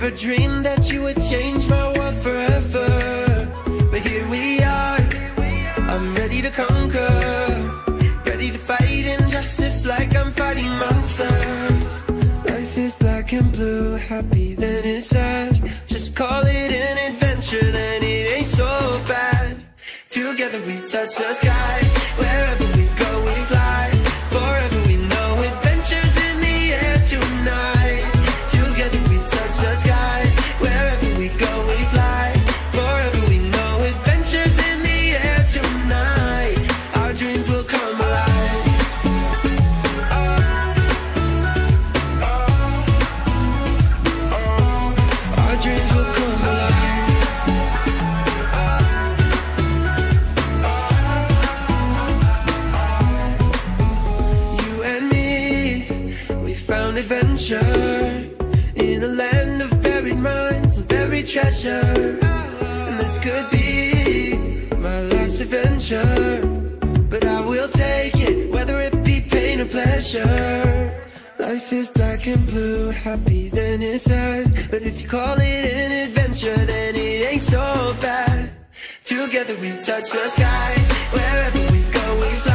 Never dreamed that you would change my world forever, but here we are. I'm ready to conquer, ready to fight injustice like I'm fighting monsters. Life is black and blue, happy then it's sad. Just call it an adventure, then it ain't so bad. Together we touch the sky, wherever we go we fly. Forever we know adventures in the air tonight. Together we touch the sky, wherever we go we fly. Forever we know adventures in the air tonight. Our dreams will come alive. Our dreams will come alive. You and me, we found adventure in a land of buried mines and buried treasure. And this could be my last adventure, but I will take it, whether it be pain or pleasure. Life is black and blue, happy then it's sad. But if you call it an adventure, then it ain't so bad. Together we touch the sky, wherever we go we fly.